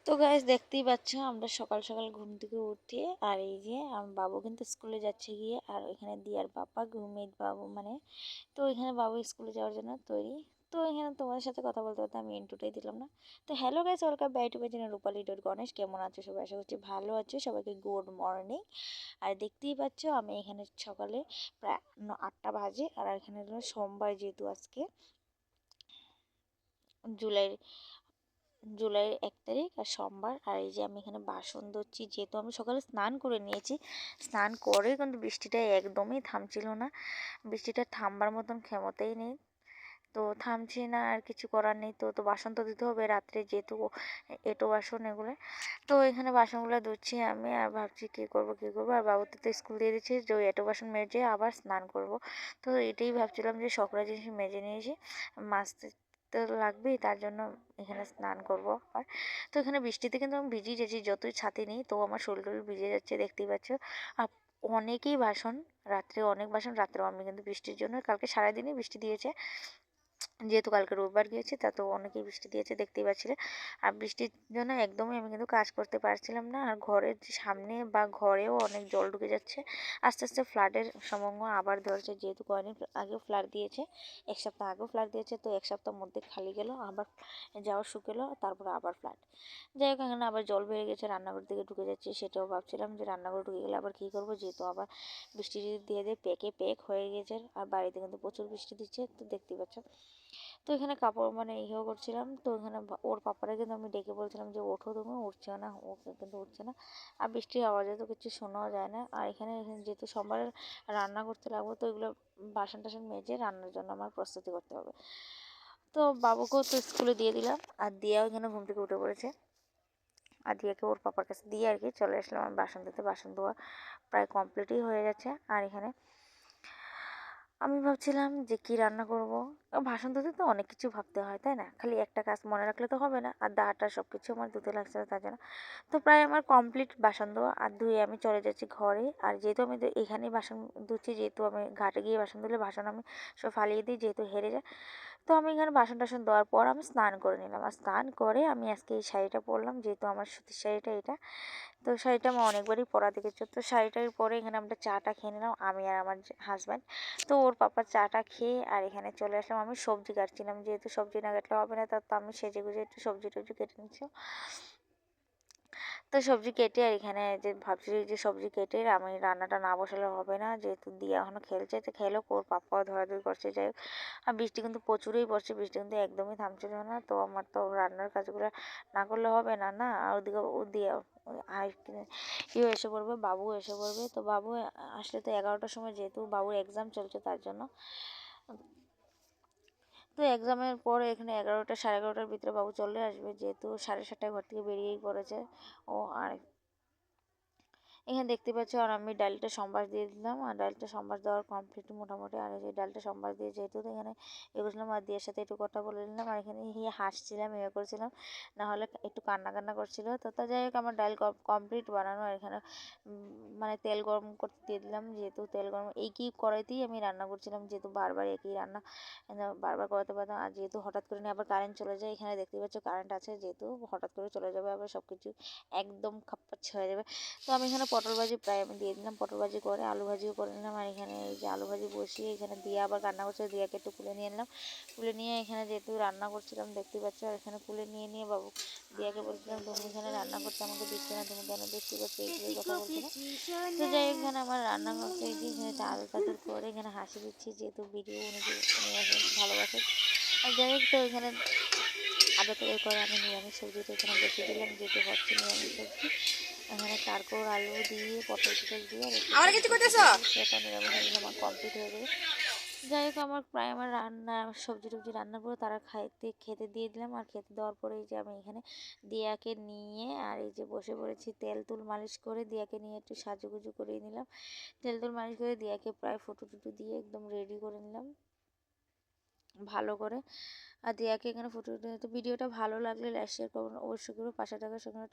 তো গাইস দেখতেই পাচ্ছ আমরা সকাল সকাল ঘুম থেকে উঠি আর এই যে বাবু কিন্তু স্কুলে যাচ্ছে গিয়ে আর এখানে দিয়ার বাবা ঘুমিয়ে বাবু মানে তো এখানে বাবু স্কুলে যাওয়ার জন্য তৈরি। তো এখানে তোমাদের সাথে কথা বলতে বলতে আমি ইন্ট্রোটাই দিলাম না। তো hello guys, welcome back to my channel Rupali dot Ganesh. কেমন আছো সবাই? আশা করছি ভালো আছো। সবাইকে গুড মর্নিং। আর দেখতেই পাচ্ছ আমি এখানে সকালে প্রায় 8টা বাজে আর এখানে হলো সোমবার, যেহেতু আজকে জুলাই জুলাইয়ের 1 তারিখ আর সোমবার। আর এই যে আমি এখানে বাসন ধুচ্ছি, যেহেতু আমি সকালে স্নান করে নিয়েছি। স্নান করে কিন্তু বৃষ্টিটা একদমই থামছিল না, বৃষ্টিটা থামবার মতন ক্ষমতাই নেই। তো থামছি না, আর কিছু করার নেই। তো তো বাসন তো দিতে হবে রাত্রে, যেহেতু এঁটো বাসন এগুলো। তো এখানে বাসনগুলো ধুচ্ছি আমি আর ভাবছি কী করবো। আর বাবুতে তো স্কুল দিয়ে দিচ্ছে যে ওই এঁটো বাসন মেজে আবার স্নান করব। তো এটাই ভাবছিলাম যে সকরা জিনিস মেজে নিয়েছি, মাজতে তো লাগবেই, তার জন্য এখানে স্নান করব। আর তো এখানে বৃষ্টিতে কিন্তু আমি ভিজেই যাচ্ছি, যতই ছাতি নেই তো আমার শরীর টরীর ভিজে যাচ্ছে, দেখতেই পাচ্ছ। আর অনেকেই বাসন, রাত্রে অনেক বাসন, রাত্রেও আমি কিন্তু বৃষ্টির জন্য, কালকে সারাদিনই বৃষ্টি দিয়েছে, যেহেতু কালকে রোববার গিয়েছে তা তো অনেকেই বৃষ্টি দিয়েছে দেখতেই পাচ্ছিলে। আর বৃষ্টির জন্য একদমই আমি কিন্তু কাজ করতে পারছিলাম না। আর ঘরের সামনে বা ঘরেও অনেক জল ঢুকে যাচ্ছে, আস্তে আস্তে ফ্লাডের সম্ভাবনা আবার ধরছে, যেহেতু কয়েকদিন আগেও ফ্লাড দিয়েছে, 1 সপ্তাহ আগেও ফ্লাড দিয়েছে। তো 1 সপ্তাহের মধ্যে খালি গেল, আবার যাওয়া শুকেলো, তারপরে আবার ফ্লাড। যাই হোক, এখানে আবার জল বেড়ে গেছে, রান্নাঘর দিকে ঢুকে যাচ্ছে। সেটাও ভাবছিলাম যে রান্নাঘর ঢুকে গেলে আবার কী করবো, যেহেতু আবার বৃষ্টি যদি দিয়ে দিয়ে পেক হয়ে গেছে। আর বাড়িতে কিন্তু প্রচুর বৃষ্টি দিচ্ছে, তো দেখতেই পাচ্ছ। তো এখানে কাপড় মানে ইয়েও করছিলাম। তো এখানে ওর পাপারা কিন্তু আমি ডেকে বলছিলাম যে ওঠো, তুমি উঠছে না, ও কিন্তু উঠছে না। আর বৃষ্টির আওয়াজে তো কিছু শোনাও যায় না। আর এখানে যেহেতু সোমবার রান্না করতে লাগবো, তো এগুলো বাসন টাসন মেজে রান্নার জন্য আমার প্রস্তুতি করতে হবে। তো বাবুকেও তো স্কুলে দিয়ে দিলাম, আর দিয়াও এখানে ঘুম থেকে উঠে পড়েছে। আর দিয়াকে ওর পাপার কাছে দিয়ে আর কি চলে আসলাম আমি বাসন ধুতে। বাসন ধোয়া প্রায় কমপ্লিটই হয়ে যাচ্ছে। আর এখানে আমি ভাবছিলাম যে কি রান্না করব। বাসন ধুতে তো অনেক কিছু ভাবতে হয়, তাই না? খালি একটা কাজ মনে রাখলে তো হবে না। আর দাঁড়টা সব কিছু আমার ধুতে লাগছে তার জন্য। তো প্রায় আমার কমপ্লিট বাসন ধোয়া, আর ধুয়ে আমি চলে যাচ্ছি ঘরে। আর যেহেতু আমি এখানেই বাসন ধুচ্ছি, যেহেতু আমি ঘাটে গিয়ে বাসন ধুলে বাসন আমি সব ফালিয়ে দিই, যেহেতু হেরে যায়। তো আমি এখানে বাসন টাসন দেওয়ার পর আমি স্নান করে নিলাম। আর স্নান করে আমি আজকে এই শাড়িটা পরলাম, যেহেতু আমার সুতির শাড়িটা এটা। তো শাড়িটা আমার অনেকবারই পরা দেখেছো। তো শাড়িটার পরে এখানে আমরা চাটা খেয়ে নিলাম, আমি আর আমার হাজব্যান্ড। তো ওর পাপা চাটা খেয়ে আর এখানে চলে আসলাম। আমি সবজি কাটছিলাম, যেহেতু সবজি না কাটলে হবে না, তার তো আমি সেজে গুজে একটু সবজি টবজি কেটে নিচ্ছি। তো সবজি কেটে আর এখানে যে ভাবছি যে সবজি কেটে আমি রান্নাটা না বসালে হবে না, যেহেতু দিয়া এখনও খেলছে। তো খেলো, ওর পাপাও ধরাধরি করছে। যাই হোক, আর বৃষ্টি কিন্তু প্রচুরই পড়ছে, বৃষ্টি কিন্তু একদমই থামছিল না। তো আমার তো রান্নার কাজগুলো না করলে হবে না, না? আর ওদিকে ও দিয়া ইও এসে পড়বে, বাবু এসে পড়বে। তো বাবু আসলে তো 11টার সময়, যেহেতু বাবুর এক্সাম চলছে তার জন্য। তো এক্সামের পরে এখানে 11টা সাড়ে 11টার ভিতরে বাবু চলে আসবে, যেহেতু 7:30টায় ঘর থেকে বেরিয়েই পড়েছে ও। আর এখানে দেখতে পাচ্ছ, আর আমি ডালটা সম্বাস দিয়ে দিলাম। আর ডালটা সম্বাস দেওয়ার কমপ্লিট মোটামুটি। আর এই যে ডালটা সম্বাস দিয়ে যেহেতু এখানে এগোছিলাম, আর দিয়ের সাথে একটু কথা বলে নিলাম। আর এখানে হাসছিলাম, করছিলাম, না হলে একটু কান্না কান্না করছিল। তো তা যাই হোক, আমার ডাল কমপ্লিট বানানো। আর এখানে মানে তেল গরম করতে দিয়ে দিলাম, যেহেতু তেল গরম এই কি কড়াইতেই আমি রান্না করছিলাম, যেহেতু বারবার একই রান্না বারবার করাতে পারতাম। আর যেহেতু হঠাৎ করে আবার কারেন্ট চলে যায়, এখানে দেখতে পাচ্ছ কারেন্ট আছে, যেহেতু হঠাৎ করে চলে যাবে আবার সব কিছু একদম খাপ্পাচ্ছ হয়ে যাবে। তো আমি এখানে পটল ভাজি প্রায় আমি দিয়ে দিলাম, পটল ভাজি করে আলু ভাজিও করে নিলাম। আর এখানে এই যে আলু ভাজি বসিয়ে এখানে দিয়ে আবার রান্না করছে, দিয়াকে একটু কুলে নিয়ে নিলাম। কুলে নিয়ে এখানে যেহেতু রান্না করছিলাম দেখতে পাচ্ছ, আর এখানে কুলে নিয়ে বাবু দিয়াকে বলছিলাম তুমি এখানে রান্না করতে আমাকে দিচ্ছ না, তুমি কেন বৃষ্টি করছো, এইগুলোই কথা বলছিলাম। তো যাই হোক, এখানে আমার রান্না করতে গিয়ে এখানে চাদর টাদর করে এখানে হাসি দিচ্ছি, যেহেতু ভিডিও উনি ভালোবাসে। আর যাই হোক, তো এখানে আদা তরকারি করে আমি নিরামিষ সবজিটা এখানে বসিয়ে দিলাম, যেহেতু হচ্ছে নিরামিষ সবজি। এখানে কারকোল আলু দিয়ে পটল টটল দিয়ে আর সেটা নিরামিষ আমার কমপ্লিট হয়ে যাবে। যাই হোক, আমার প্রায় আমার রান্না সবজি টবজি রান্না করে তারা খেতে দিয়ে দিলাম। আর খেতে দেওয়ার পরে এই যে আমি এখানে দিয়াকে নিয়ে আর এই যে বসে পড়েছি, তেল তুল মালিশ করে দিয়াকে নিয়ে একটু সাজুগুজু করিয়ে নিলাম। তেল তুল মালিশ করে দিয়াকে প্রায় ফটো টুটু দিয়ে একদম রেডি করে নিলাম ভালো করে। আর দিয়াকে এখানে ফটো। তো ভিডিওটা ভালো লাগলে লাইক শেয়ার করবেন অবশ্যই, করে পাশে থাকার সঙ্গে